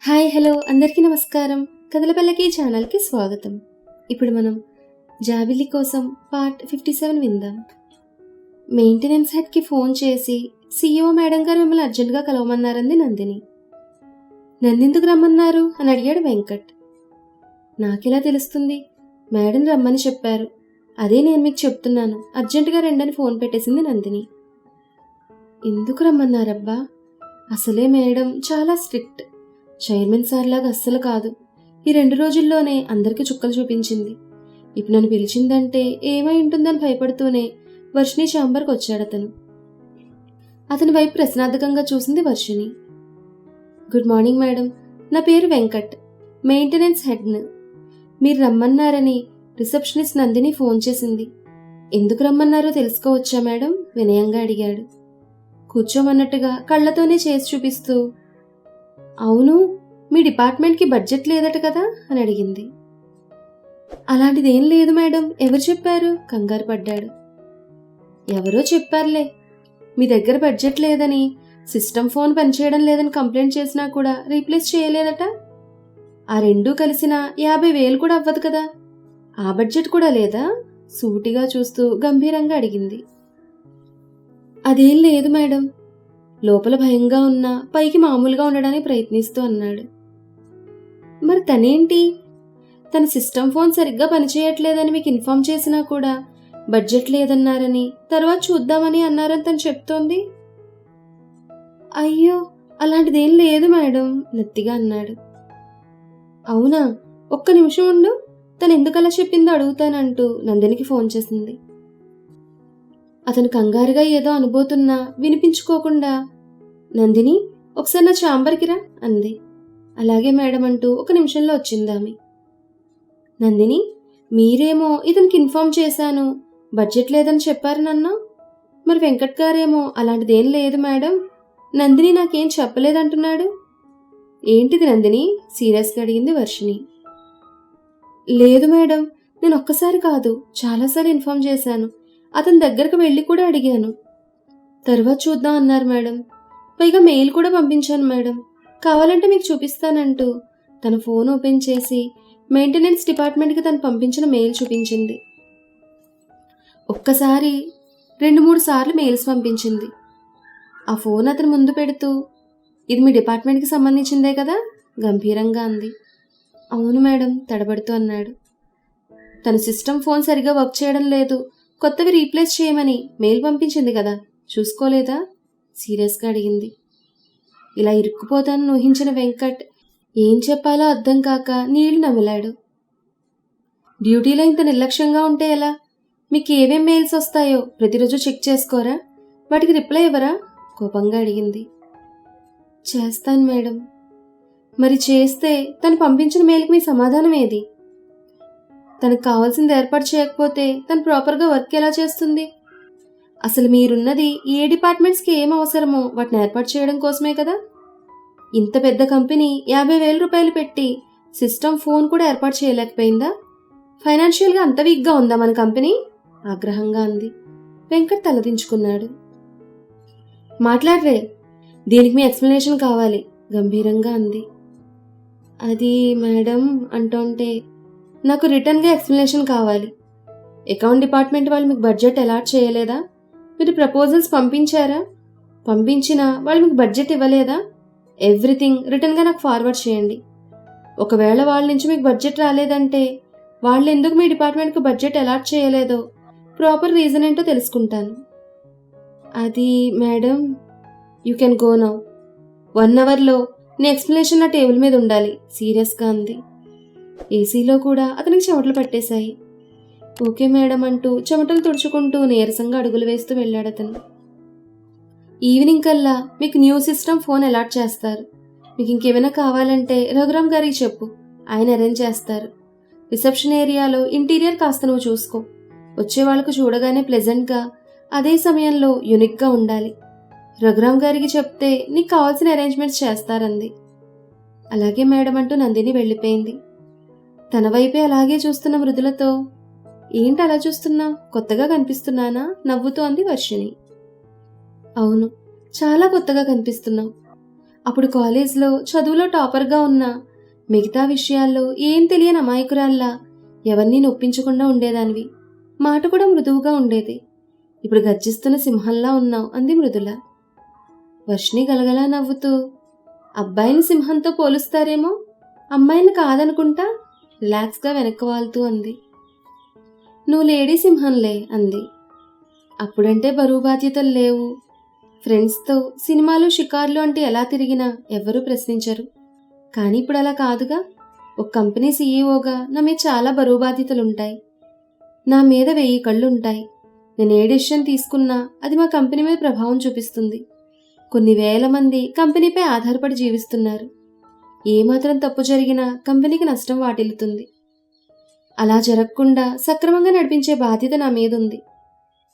Hi hello అందరికీ నమస్కారం. కథలపల్లకి ఛానల్కి స్వాగతం. ఇప్పుడు మనం జాబిలి కోసం పార్ట్ 57 విందాం. మెయింటెనెన్స్ హెడ్కి ఫోన్ చేసి CEO మేడం గారు మిమ్మల్ని అర్జెంటుగా కలవమన్నారంది నందిని. నన్నెందుకు రమ్మన్నారు అని అడిగాడు వెంకట్. నాకెలా తెలుస్తుంది? మేడం రమ్మని చెప్పారు, అదే నేను మీకు చెప్తున్నాను, అర్జెంటుగా రండని ఫోన్ పెట్టేసింది నందిని. ఎందుకు రమ్మన్నారబ్బా? అసలే మేడం చాలా స్ట్రిక్ట్. చైర్మన్ సార్ లాగా అస్సలు కాదు. ఈ 2 రోజుల్లోనే అందరికీ చుక్కలు చూపించింది. ఇప్పుడు నన్ను పిలిచిందంటే ఏమై ఉంటుందని భయపడుతూనే వర్షిణి ఛాంబర్కి వచ్చాడతను. అతని వైపు ప్రశ్నార్థకంగా చూసింది వర్షిణి. గుడ్ మార్నింగ్ మేడం, నా పేరు వెంకట్, మెయింటెనెన్స్ హెడ్ను. మీరు రమ్మన్నారని రిసెప్షనిస్ట్ నందిని ఫోన్ చేసింది. ఎందుకు రమ్మన్నారో తెలుసుకోవచ్చా మేడం? వినయంగా అడిగాడు. కూర్చోమన్నట్టుగా కళ్ళతోనే చేసి చూపిస్తూ, అవును, మీ డిపార్ట్మెంట్కి బడ్జెట్ లేదట కదా అని అడిగింది. అలాంటిదేం లేదు మేడం, ఎవరు చెప్పారు? కంగారు పడ్డాడు. ఎవరో చెప్పారులే. మీ దగ్గర బడ్జెట్ లేదని, సిస్టమ్ ఫోన్ పనిచేయడం లేదని కంప్లైంట్ చేసినా కూడా రీప్లేస్ చేయలేదట. ఆ రెండూ కలిసిన 50,000 కూడా అవ్వదు కదా. ఆ బడ్జెట్ కూడా లేదా? సూటిగా చూస్తూ గంభీరంగా అడిగింది. అదేం లేదు మేడం. లోపల భయంగా ఉన్నా పైకి మామూలుగా ఉండడానికి ప్రయత్నిస్తూ అన్నాడు. మరి తనేంటి? తన సిస్టమ్ ఫోన్ సరిగ్గా పనిచేయట్లేదని మీకు ఇన్ఫార్మ్ చేసినా కూడా బడ్జెట్ లేదన్నారని, తర్వాత చూద్దామని అన్నారని తను చెప్తోంది. అయ్యో, అలాంటిదేం లేదు మేడం, నెత్తిగా అన్నాడు. అవునా? ఒక్క నిమిషం ఉండు, తను ఎందుకలా చెప్పిందో అడుగుతానంటూ నందినికి ఫోన్ చేసింది. అతను కంగారుగా ఏదో అనుబోతున్నా వినిపించుకోకుండా, నందిని ఒకసారి నా ఛాంబర్కి రా అంది. అలాగే మేడం అంటూ 1 నిమిషంలో వచ్చిందామె. నందిని, మీరేమో ఇతనికి ఇన్ఫార్మ్ చేశాను, బడ్జెట్ లేదని చెప్పారు నన్న. మరి వెంకట్ గారేమో అలాంటిదేం లేదు మేడం, నందిని నాకేం చెప్పలేదంటున్నాడు. ఏంటిది నందిని? సీరియస్గా అడిగింది వర్షిణి. లేదు మేడం, నేను ఒక్కసారి కాదు చాలాసార్లు ఇన్ఫార్మ్ చేశాను. అతని దగ్గరకు వెళ్ళి కూడా అడిగాను. తర్వాత చూద్దాం అన్నారు మేడం. పైగా మెయిల్ కూడా పంపించాను మేడం, కావాలంటే మీకు చూపిస్తానంటూ తన ఫోన్ ఓపెన్ చేసి మెయింటెనెన్స్ డిపార్ట్మెంట్కి తను పంపించిన మెయిల్ చూపించింది. ఒక్కసారి 2-3 సార్లు మెయిల్స్ పంపించింది. ఆ ఫోన్ అతను ముందు పెడుతూ, ఇది మీ డిపార్ట్మెంట్కి సంబంధించిందే కదా గంభీరంగా అంది. అవును మేడం తడబడుతూ అన్నాడు. తన సిస్టమ్ ఫోన్ సరిగా వర్క్ చేయడం లేదు, కొత్తవి రీప్లేస్ చేయమని మెయిల్ పంపించింది కదా, చూసుకోలేదా? సీరియస్గా అడిగింది. ఇలా ఇరుక్కుపోతానని ఊహించిన వెంకట్ ఏం చెప్పాలో అర్థం కాక నీళ్లు నమిలాడు. డ్యూటీలో ఇంత నిర్లక్ష్యంగా ఉంటే ఎలా? మీకు ఏమేం మెయిల్స్ వస్తాయో ప్రతిరోజు చెక్ చేసుకోరా? వాటికి రిప్లై ఇవ్వరా? కోపంగా అడిగింది. చేస్తాను మేడం. మరి చేస్తే తను పంపించిన మెయిల్కి మీ సమాధానం ఏది? తనకు కావాల్సింది ఏర్పాటు చేయకపోతే తను ప్రాపర్గా వర్క్ ఎలా చేస్తుంది? అసలు మీరున్నది ఏ డిపార్ట్మెంట్స్కి ఏం అవసరమో వాటిని ఏర్పాటు చేయడం కోసమే కదా. ఇంత పెద్ద కంపెనీ 50,000 రూపాయలు పెట్టి సిస్టమ్ ఫోన్ కూడా ఏర్పాటు చేయలేకపోయిందా? ఫైనాన్షియల్గా అంత వీక్గా ఉందా మన కంపెనీ? ఆగ్రహంగా అంది. వెంకట్ తలదించుకున్నాడు. మాట్లాడరే, దీనికి మీ ఎక్స్ప్లెనేషన్ కావాలి గంభీరంగా అంది. అది మేడం అంటుంటే, నాకు రిటర్న్గా ఎక్స్ప్లెనేషన్ కావాలి. అకౌంట్ డిపార్ట్మెంట్ వాళ్ళు మీకు బడ్జెట్ అలాట్ చేయలేదా? మీరు ప్రపోజల్స్ పంపించారా? పంపించినా వాళ్ళు మీకు బడ్జెట్ ఇవ్వలేదా? ఎవ్రీథింగ్ రిటర్న్గా నాకు ఫార్వర్డ్ చేయండి. ఒకవేళ వాళ్ళ నుంచి మీకు బడ్జెట్ రాలేదంటే వాళ్ళు ఎందుకు మీ డిపార్ట్మెంట్కి బడ్జెట్ అలాట్ చేయలేదో ప్రాపర్ రీజన్ ఏంటో తెలుసుకుంటాను. అది madam, you can go now. 1 అవర్లో నీ ఎక్స్ప్లెనేషన్ నా టేబుల్ మీద ఉండాలి సీరియస్గా అంది. ఏసీలో కూడా అతనికి చెమటలు పట్టేశాయి. ఓకే మేడం అంటూ చెమటలు తుడుచుకుంటూ నీరసంగా అడుగులు వేస్తూ వెళ్ళాడతను. ఈవినింగ్ కల్లా మీకు న్యూ సిస్టమ్ ఫోన్ అలాట్ చేస్తారు. మీకు ఇంకేమైనా కావాలంటే రఘురామ్ గారికి చెప్పు, ఆయన అరేంజ్ చేస్తారు. రిసెప్షన్ ఏరియాలో ఇంటీరియర్ కాస్త నువ్వు చూసుకో. వచ్చే వాళ్ళకు చూడగానే ప్లెజెంట్గా, అదే సమయంలో యూనిక్గా ఉండాలి. రఘురామ్ గారికి చెప్తే నీకు కావాల్సిన అరేంజ్మెంట్స్ చేస్తారంది. అలాగే మేడం అంటూ నందిని వెళ్ళిపోయింది. తన వైపే అలాగే చూస్తున్న మృదులతో, ఏంటి అలా చూస్తున్నావు, కొత్తగా కనిపిస్తున్నానా నవ్వుతూ అంది వర్షిణి. అవును, చాలా కొత్తగా కనిపిస్తున్నావు. అప్పుడు కాలేజ్లో చదువులో టాపర్గా ఉన్న మిగతా విషయాల్లో ఏం తెలియని అమాయకురాల్లా ఎవరినీ నొప్పించకుండా ఉండేదానివి. మాట కూడా మృదువుగా ఉండేది. ఇప్పుడు గర్జిస్తున్న సింహంలా ఉన్నావు అంది మృదుల. వర్షిణి గలగలా నవ్వుతూ, అబ్బాయిని సింహంతో పోలుస్తారేమో, అమ్మాయిని కాదనుకుంటా రిలాక్స్గా వెనక్కి వాలుతూ అంది. నువ్వు లేడీ సింహంలే అంది. అప్పుడంటే బరువు బాధ్యతలు లేవు. ఫ్రెండ్స్తో సినిమాలు షికార్లు అంటే ఎలా తిరిగినా ఎవ్వరూ ప్రశ్నించరు. కానీ ఇప్పుడు అలా కాదుగా. ఒక కంపెనీ సీఈఓగా నా మీద చాలా బరువు బాధ్యతలుంటాయి. నా మీద 1000 కళ్ళుంటాయి. నేను ఏ డెసిషన్ తీసుకున్నా అది మా కంపెనీ మీద ప్రభావం చూపిస్తుంది. కొన్ని వేల మంది కంపెనీపై ఆధారపడి జీవిస్తున్నారు. ఏమాత్రం తప్పు జరిగినా కంపెనీకి నష్టం వాటిల్లుతుంది. అలా జరగకుండా సక్రమంగా నడిపించే బాధ్యత నా మీద ఉంది.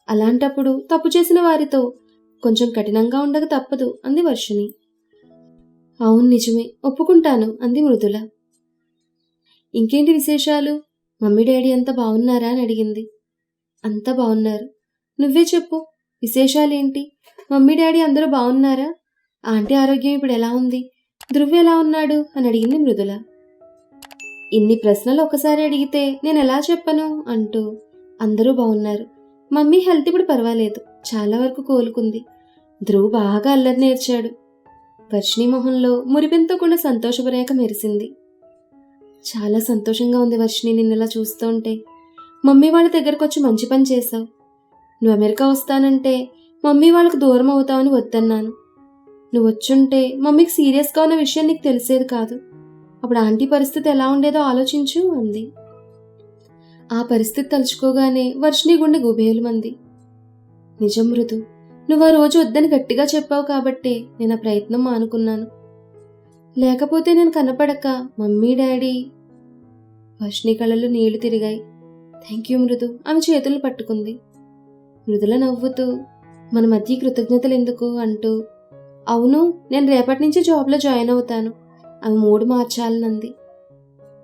అలాంటప్పుడు తప్పు చేసిన వారితో కొంచెం కఠినంగా ఉండక తప్పదు అంది వర్షిణి. అవును, నిజమే, ఒప్పుకుంటాను అంది మృదుల. ఇంకేంటి విశేషాలు? మమ్మీ డాడీ అంతా బాగున్నారా అని అడిగింది. అంతా బాగున్నారు. నువ్వే చెప్పు, విశేషాలేంటి? మమ్మీ డాడీ అందరూ బాగున్నారా? ఆంటీ ఆరోగ్యం ఇప్పుడు ఎలా ఉంది? ధృవ్ ఎలా ఉన్నాడు అని అడిగింది మృదుల. ఇన్ని ప్రశ్నలు ఒకసారి అడిగితే నేను ఎలా చెప్పను అంటూ, అందరూ బాగున్నారు. మమ్మీ హెల్త్ ఇప్పుడు పర్వాలేదు, చాలా వరకు కోలుకుంది. ధ్రువ్ బాగా అల్లరి నేర్చాడు. వర్షిణి మొహంలో మురిపెంతో కూడా సంతోషపు మెరిసింది. చాలా సంతోషంగా ఉంది వర్షిణి నిన్నలా చూస్తుంటే. మమ్మీ వాళ్ళ దగ్గరకు వచ్చి మంచి పని చేశావు. నువ్వు అమెరికా వస్తానంటే మమ్మీ వాళ్ళకు దూరం అవుతావని వద్దన్నాను. నువ్వు వచ్చుంటే మమ్మీకి సీరియస్గా ఉన్న విషయం నీకు తెలిసేది కాదు. అప్పుడు ఆంటీ పరిస్థితి ఎలా ఉండేదో ఆలోచించు అంది. ఆ పరిస్థితి తలుచుకోగానే వర్షిణి గుండె గుబేలుమంది. నిజం మృదు, నువ్వు ఆ రోజు వద్దని గట్టిగా చెప్పావు కాబట్టే నేను ఆ ప్రయత్నం మానుకున్నాను. లేకపోతే నేను కనపడక మమ్మీ డాడీ. వర్షిణి కళ్ళలో నీళ్లు తిరిగాయి. థ్యాంక్ యూ మృదు, ఆమె చేతులు పట్టుకుంది. మృదుల నవ్వుతూ, మన మధ్య కృతజ్ఞతలు ఎందుకు అంటూ, అవును, నేను రేపటి నుంచి జాబ్లో జాయిన్ అవుతాను. ఆమె మూడు మార్చాలనంది.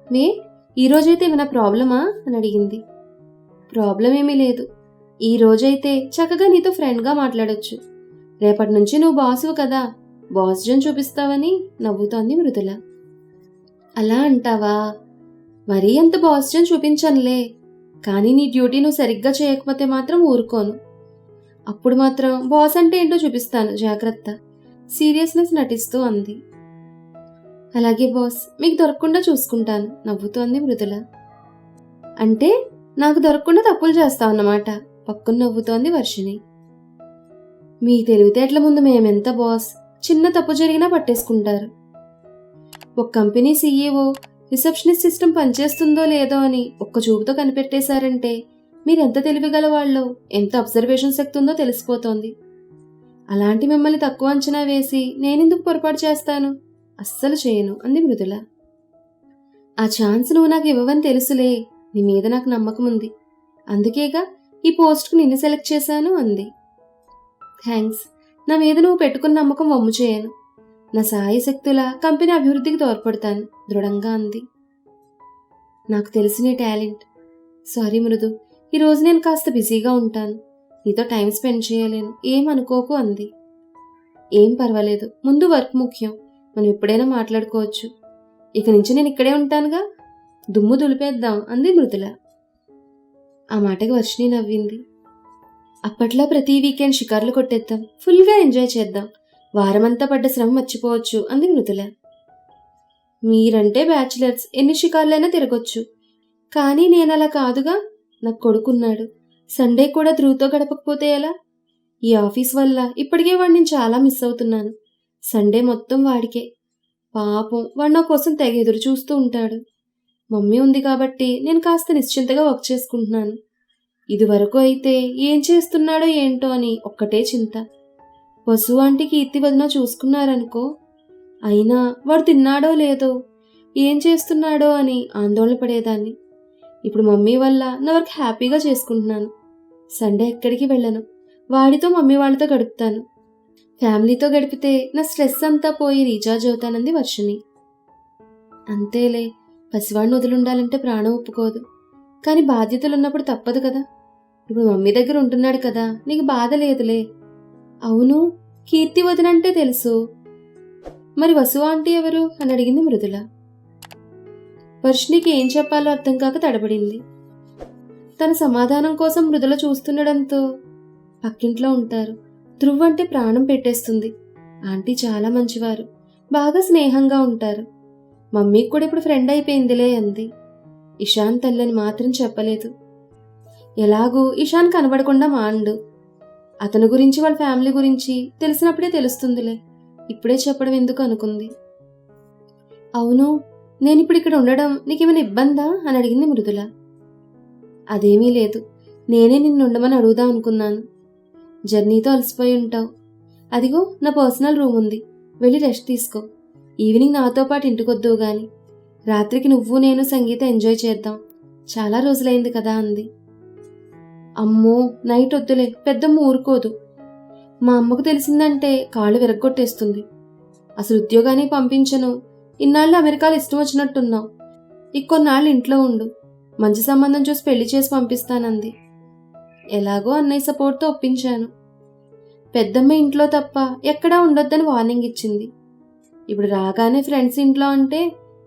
మే, ఈరోజైతే ఏమైనా ప్రాబ్లమా అని అడిగింది. ప్రాబ్లం ఏమీ లేదు. ఈ రోజైతే చక్కగా నీతో ఫ్రెండ్గా మాట్లాడొచ్చు. రేపటి నుంచి నువ్వు బాసువు కదా, బాస్ జన్ చూపిస్తావని నవ్వుతోంది మృదుల. అలా అంటావా? మరీ అంత బాస్ జన్ చూపించనులే. కానీ నీ డ్యూటీ నువ్వు సరిగ్గా చేయకపోతే మాత్రం ఊరుకోను. అప్పుడు మాత్రం బాస్ అంటే ఏంటో చూపిస్తాను, జాగ్రత్త. సీరియస్నెస్ నటిస్తూ అంది. అలాగే బాస్, మీకు దొరకకుండా చూసుకుంటాను నవ్వుతోంది మృదుల. అంటే నాకు దొరకకుండా తప్పులు చేస్తావన్నమాట పక్కన నవ్వుతోంది వర్షిణి. మీ తెలివితేటల ముందు మేమెంత బాస్, చిన్న తప్పు జరిగినా పట్టేసుకుంటారు. ఒక కంపెనీ సీఈఓ రిసెప్షనిస్ట్ సిస్టమ్ పనిచేస్తుందో లేదో అని ఒక్క చూపుతో కనిపెట్టేశారంటే మీరెంత తెలివిగల వాళ్ళో, ఎంత అబ్జర్వేషన్ శక్తి ఉందో తెలిసిపోతోంది. అలాంటి మిమ్మల్ని తక్కువ అంచనా వేసి నేనెందుకు పొరపాటు చేస్తాను? అస్సలు చేయను అంది మృదుల. ఆ ఛాన్స్ నువ్వు నాకు ఇవ్వవని తెలుసులే. నీ మీద నాకు నమ్మకం ఉంది. అందుకేగా ఈ పోస్ట్కు నిన్ను సెలెక్ట్ చేశాను అంది. థ్యాంక్స్. నా మీద నువ్వు పెట్టుకున్న నమ్మకం వమ్ము చేయను. నా సాయశక్తుల కంపెనీ అభివృద్ధికి తోడ్పడతాను దృఢంగా అంది. నాకు తెలిసి నీ టాలెంట్. సారీ మృదు, ఈరోజు నేను కాస్త బిజీగా ఉంటాను. నీతో టైం స్పెండ్ చేయలేను, ఏమనుకోకు అంది. ఏం పర్వాలేదు, ముందు వర్క్ ముఖ్యం. మనం ఎప్పుడైనా మాట్లాడుకోవచ్చు. ఇక నుంచి నేను ఇక్కడే ఉంటానుగా, దుమ్ము దులిపేద్దాం అంది మృదుల. ఆ మాటకి వర్షిణి నవ్వింది. అప్పట్లో ప్రతి వీకెండ్ షికార్లు కొట్టేద్దాం, ఫుల్గా ఎంజాయ్ చేద్దాం. వారమంతా పడ్డ శ్రమ మర్చిపోవచ్చు అంది మృదుల. మీరంటే బ్యాచిలర్స్, ఎన్ని షికార్లైనా తిరగొచ్చు. కానీ నేనలా కాదుగా. నాకు కొడుకున్నాడు. సండే కూడా ధ్రువ్తో గడపకపోతే ఎలా? ఈ ఆఫీస్ వల్ల ఇప్పటికే వాడిని చాలా మిస్ అవుతున్నాను. సండే మొత్తం వాడికే. పాపం, వాడు నా కోసం తెగ ఎదురు చూస్తూ ఉంటాడు. మమ్మీ ఉంది కాబట్టి నేను కాస్త నిశ్చింతగా వర్క్ చేసుకుంటున్నాను. ఇదివరకు అయితే ఏం చేస్తున్నాడో ఏంటో అని ఒక్కటే చింత. వసు ఆంటీ కీర్తి వదిన చూసుకున్నారనుకో. అయినా వాడు తిన్నాడో లేదో, ఏం చేస్తున్నాడో అని ఆందోళన పడేదాన్ని. ఇప్పుడు మమ్మీ వల్ల నా వర్క్ హ్యాపీగా చేసుకుంటున్నాను. సండే ఎక్కడికి వెళ్ళను, వాడితో మమ్మీ వాళ్ళతో గడుపుతాను. ఫ్యామిలీతో గడిపితే నా స్ట్రెస్ అంతా పోయి రీఛార్జ్ అవుతానంది వర్షిణి. అంతేలే, పసివాడిని వదిలిండాలంటే ప్రాణం ఒప్పుకోదు. కానీ బాధ్యతలు ఉన్నప్పుడు తప్పదు కదా. ఇప్పుడు మమ్మీ దగ్గర ఉంటున్నాడు కదా, నీకు బాధ లేదులే. అవును, కీర్తి వదినంటే తెలుసు. మరి వసు ఆంటీ ఎవరు అని అడిగింది మృదుల. వర్షినికి ఏం చెప్పాలో అర్థం కాక తడబడింది. తన సమాధానం కోసం మృదుల చూస్తుండడంతో పక్కింట్లో ఉంటారు. ధ్రువ్ అంటే ప్రాణం పెట్టేస్తుంది. ఆంటీ చాలా మంచివారు, బాగా స్నేహంగా ఉంటారు. మమ్మీకి కూడా ఇప్పుడు ఫ్రెండ్ అయిపోయిందిలే అంది. ఇషాన్ తల్లని మాత్రం చెప్పలేదు. ఎలాగూ ఇషాన్ కనబడకుండా మాండు. అతని గురించి వాళ్ళ ఫ్యామిలీ గురించి తెలిసినప్పుడే తెలుస్తుందిలే, ఇప్పుడే చెప్పడం ఎందుకు అనుకుంది. అవును, నేనిప్పుడు ఇక్కడ ఉండడం నీకేమైనా ఇబ్బందా అని అడిగింది మృదుల. అదేమీ లేదు, నేనే నిన్నుండమని అడుగుదాం అనుకున్నాను. జర్నీతో అలసిపోయి ఉంటావు. అదిగో నా పర్సనల్ రూమ్ ఉంది, వెళ్ళి రెస్ట్ తీసుకో. ఈవినింగ్ నాతో పాటు ఇంటికొద్దువు గాని. రాత్రికి నువ్వు నేను సంగీత ఎంజాయ్ చేద్దాం, చాలా రోజులైంది కదా అంది. అమ్మో, నైట్ వద్దులే, పెద్దమ్మ ఊరుకోదు. మా అమ్మకు తెలిసిందంటే కాళ్ళు విరగ్గొట్టేస్తుంది. అసలు ఉద్యోగానికి పంపించను. ఇన్నాళ్ళు అమెరికాలో ఇష్టం వచ్చినట్టున్నావు. ఇంకొన్నాళ్ళు ఇంట్లో ఉండు, మంచి సంబంధం చూసి పెళ్లి చేసి పంపిస్తానంది. ఎలాగో అన్నయ్య సపోర్ట్తో ఒప్పించాను. పెద్దమ్మ ఇంట్లో తప్ప ఎక్కడా ఉండొద్దని వార్నింగ్ ఇచ్చింది. ఇప్పుడు రాగానే ఫ్రెండ్స్ ఇంట్లో అంటే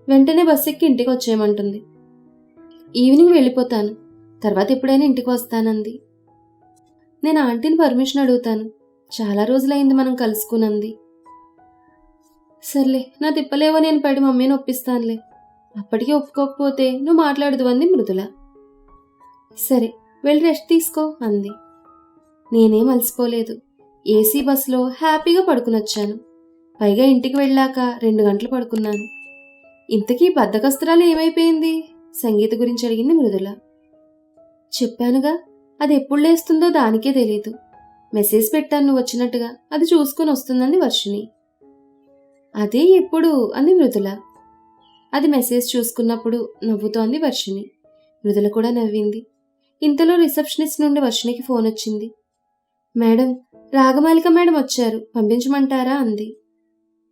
వెంటనే బస్సు ఎక్కి ఇంటికి వచ్చేయమంటుంది. ఈవినింగ్ వెళ్ళిపోతాను, తర్వాత ఎప్పుడైనా ఇంటికి వస్తానంది. నేను ఆంటీని పర్మిషన్ అడుగుతాను, చాలా రోజులైంది మనం కలుసుకునంది. సర్లే, నా తిప్పలేవో నేను పడి మమ్మీని ఒప్పిస్తానులే. అప్పటికీ ఒప్పుకోకపోతే నువ్వు మాట్లాడదు అంది మృదుల. సరే, వెళ్ళి రెస్ట్ తీసుకో అంది. నేనేం అలసిపోలేదు. ఏసీ బస్సులో హ్యాపీగా పడుకునొచ్చాను. పైగా ఇంటికి వెళ్ళాక 2 గంటలు పడుకున్నాను. ఇంతకీ బద్ధకస్తురాలు ఏమైపోయింది? సంగీత గురించి అడిగింది మృదుల. చెప్పానుగా, అది ఎప్పుడు లేస్తుందో దానికే తెలీదు. మెసేజ్ పెట్టాను నువ్వు వచ్చినట్టుగా, అది చూసుకుని వస్తుందంది వర్షిణి. అదే ఎప్పుడు అంది మృదుల. అది మెసేజ్ చూసుకున్నప్పుడు నవ్వుతోంది వర్షిణి. మృదుల కూడా నవ్వింది. ఇంతలో రిసెప్షనిస్ట్ నుండి వర్షిణికి ఫోన్ వచ్చింది. మేడం, రాగమాలిక మేడం వచ్చారు, పంపించమంటారా అంది.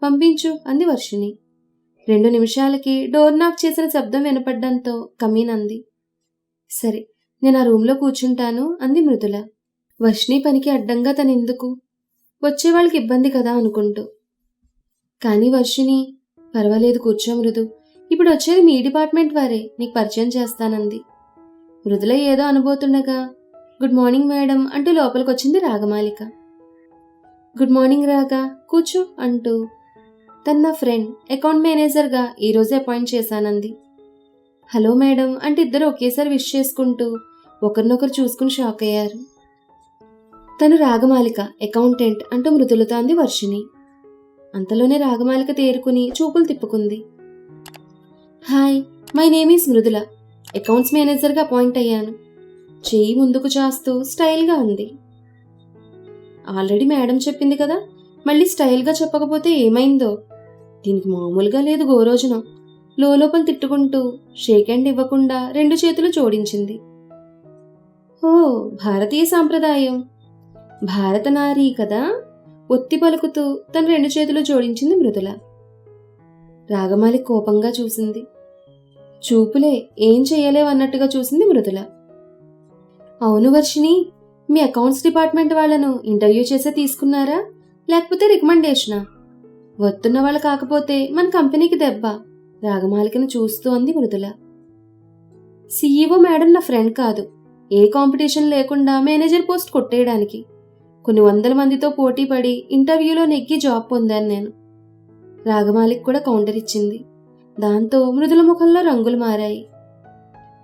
పంపించు అంది వర్షిణి. 2 నిమిషాలకి డోర్ నాక్ చేసిన శబ్దం వినపడ్డంతో కమీన్ అంది. సరే, నేను ఆ రూమ్లో కూర్చుంటాను అంది మృదుల. వర్షిణి పనికి అడ్డంగా తనెందుకు, వచ్చేవాళ్ళకి ఇబ్బంది కదా అనుకుంటూ. కానీ వర్షిణి, పర్వాలేదు కూర్చో మృదు, ఇప్పుడు వచ్చేది మీ డిపార్ట్మెంట్ వారే, నీకు పరిచయం చేస్తానంది. మృదుల ఏదో అనుబోతుండగా గుడ్ మార్నింగ్ మేడం అంటూ లోపలికొచ్చింది రాగమాలిక. గుడ్ మార్నింగ్ రాగా, కూర్చో అంటూ తన నా ఫ్రెండ్ అకౌంట్ మేనేజర్గా ఈరోజే అపాయింట్ చేశానంది. హలో మేడం అంటే ఇద్దరు ఒకేసారి విష్ చేసుకుంటూ ఒకరినొకరు చూసుకుని షాక్ అయ్యారు. తను రాగమాలిక, అకౌంటెంట్ అంటూ మృదులతో అంది వర్షిణి. అంతలోనే రాగమాలిక తేరుకుని చూపులు తిప్పుకుంది. Hi, my name is Mridula, accounts మేనేజర్గా అపాయింట్ అయ్యాను. చెయ్యి ముందుకు చాస్తూ స్టైల్గా అంది. ఆల్రెడీ మేడం చెప్పింది కదా, మళ్ళీ స్టైల్గా చెప్పకపోతే ఏమైందో. దీనికి మామూలుగా లేదు గోరోజునం. లోపల తిట్టుకుంటూ షేక్ హ్యాండ్ ఇవ్వకుండా 2 చేతులు జోడించింది. ఓ, భారతీయ సాంప్రదాయం, భారత నారీ కదా, ఒత్తి పలుకుతూ తన 2 చేతులు జోడించింది మృదుల. రాగమాలి కోపంగా చూసింది. చూపులే, ఏం చెయ్యలేవన్నట్టుగా చూసింది మృదుల. అవును వర్షిణి, మీ అకౌంట్స్ డిపార్ట్మెంట్ వాళ్ళను ఇంటర్వ్యూ చేసే తీసుకున్నారా, లేకపోతే రికమెండేషనా? వస్తున్న వాళ్ళు కాకపోతే మన కంపెనీకి దెబ్బ, రాగమాలికను చూస్తూ అంది మృదుల. సీఈఓ మేడం నా ఫ్రెండ్ కాదు, ఏ కాంపిటీషన్ లేకుండా మేనేజర్ పోస్ట్ కొట్టేయడానికి కొన్ని 100 మందితో పోటీ పడి ఇంటర్వ్యూలో నెగ్గి జాబ్ పొందాను నేను. రాగమాలిక కూడా కౌంటర్ ఇచ్చింది. దాంతో మృదుల ముఖంలో రంగులు మారాయి.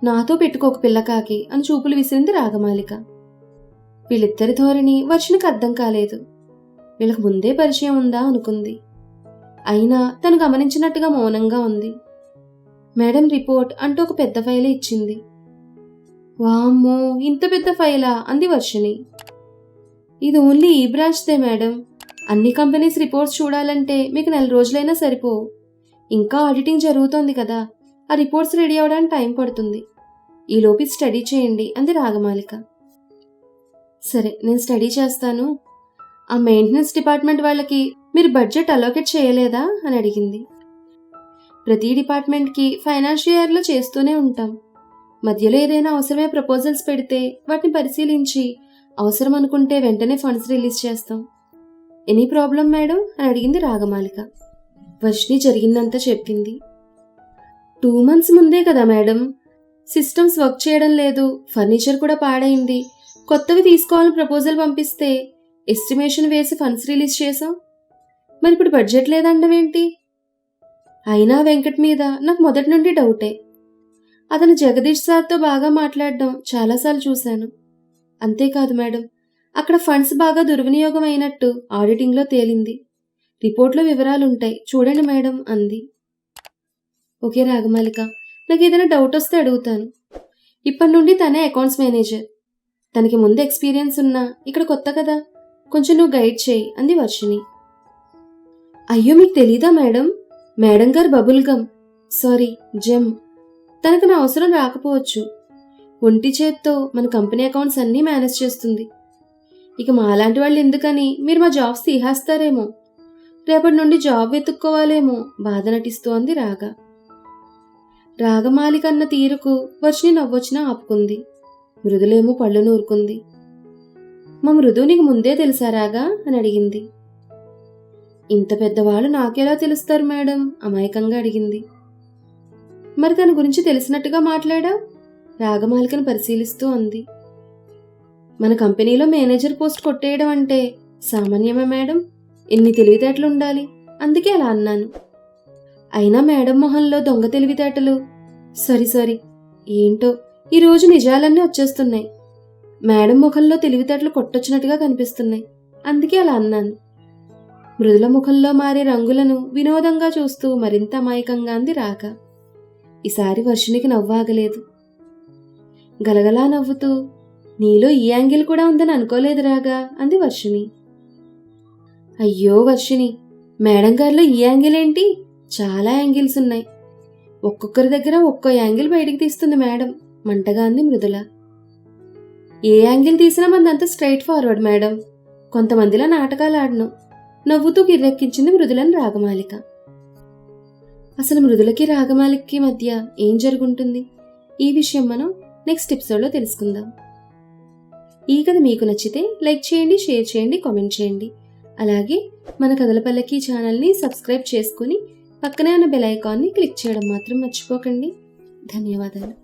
నాతో పెట్టుకోక పిల్లకాకి అని చూపులు విసిరింది రాగమాలిక. వీళ్ళిద్దరి ధోరణి వర్షిణికి అర్థం కాలేదు. వీళ్ళకు ముందే పరిచయం ఉందా అనుకుంది. అయినా తను గమనించినట్టుగా మౌనంగా ఉంది. మేడం రిపోర్ట్ అంటూ ఒక పెద్ద ఫైలే ఇచ్చింది. వామ్మో, ఇంత పెద్ద ఫైలా అంది వర్షిణి. ఇది ఓన్లీ ఈ బ్రాంచ్దే మేడం, అన్ని కంపెనీస్ రిపోర్ట్స్ చూడాలంటే మీకు 4 రోజులైనా సరిపోవు. ఇంకా ఆడిటింగ్ జరుగుతోంది కదా, ఆ రిపోర్ట్స్ రెడీ అవడానికి టైం పడుతుంది. ఈలోపు స్టడీ చేయండి అంది రాగమాలిక. సరే, నేను స్టడీ చేస్తాను. ఆ మెయింటెనెన్స్ డిపార్ట్మెంట్ వాళ్ళకి మీరు బడ్జెట్ అలోకేట్ చేయలేదా అని అడిగింది. ప్రతి డిపార్ట్మెంట్కి ఫైనాన్షియల్ ఇయర్లో చేస్తూనే ఉంటాం. మధ్యలో ఏదైనా అవసరమే ప్రపోజల్స్ పెడితే వాటిని పరిశీలించి అవసరం అనుకుంటే వెంటనే ఫండ్స్ రిలీజ్ చేస్తాం. ఎనీ ప్రాబ్లం మేడం అని అడిగింది రాగమాలిక. వర్షిణి జరిగిందంతా చెప్పింది. 2 months ముందే కదా మేడం, సిస్టమ్స్ వర్క్ చేయడం లేదు, ఫర్నిచర్ కూడా పాడైంది, కొత్తవి తీసుకోవాలని ప్రపోజల్ పంపిస్తే ఎస్టిమేషన్ వేసి ఫండ్స్ రిలీజ్ చేసాం. మరి ఇప్పుడు బడ్జెట్ లేదండం ఏంటి? అయినా వెంకట్ మీద నాకు మొదటి నుండి డౌటే. అతను జగదీష్ సార్తో బాగా మాట్లాడడం చాలాసార్లు చూశాను. అంతేకాదు మేడం, అక్కడ ఫండ్స్ బాగా దుర్వినియోగం అయినట్టు ఆడిటింగ్లో తేలింది. రిపోర్ట్లో వివరాలుంటాయి, చూడండి మేడం అంది. ఓకే రాగమాలిక, నాకు ఏదైనా డౌట్ వస్తే అడుగుతాను. ఇప్పటి నుండి తనే అకౌంట్స్ మేనేజర్. తనకి ముందు ఎక్స్పీరియన్స్ ఉన్నా ఇక్కడ కొత్త కదా, కొంచెం నువ్వు గైడ్ చేయి అంది వర్షిణి. అయ్యో మీకు తెలీదా మేడం, మేడం గారు బబుల్ గమ్, సారీ జెమ్. తనకు నా అవసరం రాకపోవచ్చు. ఒంటి చేత్తో మన కంపెనీ అకౌంట్స్ అన్నీ మేనేజ్ చేస్తుంది. ఇక మాలాంటి వాళ్ళు ఎందుకని మీరు మా జాబ్స్ తీసేస్తారేమో, రేపటి నుండి జాబ్ వెతుక్కోవాలేమో బాధ నటిస్తూ అంది రాగ. రాగమాలికన్న తీరుకు వర్షిణి నవ్వొచ్చినా ఆపుకుంది. మృదులేమో పళ్ళు నూరుకుంది. మా మృదు నీకు ముందే తెలుసా రాగా అని అడిగింది. ఇంత పెద్దవాళ్ళు నాకెలా తెలుస్తారు మేడం అమాయకంగా అడిగింది. మరి తన గురించి తెలిసినట్టుగా మాట్లాడా? రాగమాలికను పరిశీలిస్తూ అంది. మన కంపెనీలో మేనేజర్ పోస్ట్ కొట్టేయడం అంటే సామాన్యమే మేడం, ఎన్ని తెలివితేటలు ఉండాలి, అందుకే అలా అన్నాను. అయినా మేడం మొహంలో దొంగ తెలివితేటలు, సారీ ఏంటో ఈరోజు నిజాలన్నీ వచ్చేస్తున్నాయి. మేడం ముఖంలో తెలివితేటలు కొట్టొచ్చినట్టుగా కనిపిస్తున్నాయి, అందుకే అలా అన్నాను. మృదుల ముఖంలో మారే రంగులను వినోదంగా చూస్తూ మరింత అమాయకంగా అంది రాగ. ఈసారి వర్షిణికి నవ్వాగలేదు. గలగలా నవ్వుతూ, నీలో ఈ యాంగిల్ కూడా ఉందని అనుకోలేదు రాగా అంది వర్షిణి. అయ్యో వర్షిణి, మేడం గారిలో ఈ యాంగిల్ ఏంటి, చాలా యాంగిల్స్ ఉన్నాయి. ఒక్కొక్కరి దగ్గర ఒక్కో యాంగిల్ బయటికి తీస్తుంది మేడం మంటగా అంది మృదుల. ఏ యాంగిల్ తీసినా మందంతా స్ట్రైట్ ఫార్వర్డ్ మేడం, కొంతమందిలా నాటకాలు ఆడను నవ్వుతూ గిర్రెక్కించింది మృదులని రాగమాలిక. అసలు మృదులకి రాగమాలికకి మధ్య ఏం జరుగుంటుంది, ఈ విషయం మనం నెక్స్ట్ ఎపిసోడ్లో తెలుసుకుందాం. ఈ కథ మీకు నచ్చితే లైక్ చేయండి, షేర్ చేయండి, కామెంట్ చేయండి. అలాగే మన కథల పల్లకి ఛానల్ని సబ్స్క్రైబ్ చేసుకుని పక్కనే ఉన్న బెల్ ఐకాన్ని క్లిక్ చేయడం మాత్రం మర్చిపోకండి. ధన్యవాదాలు.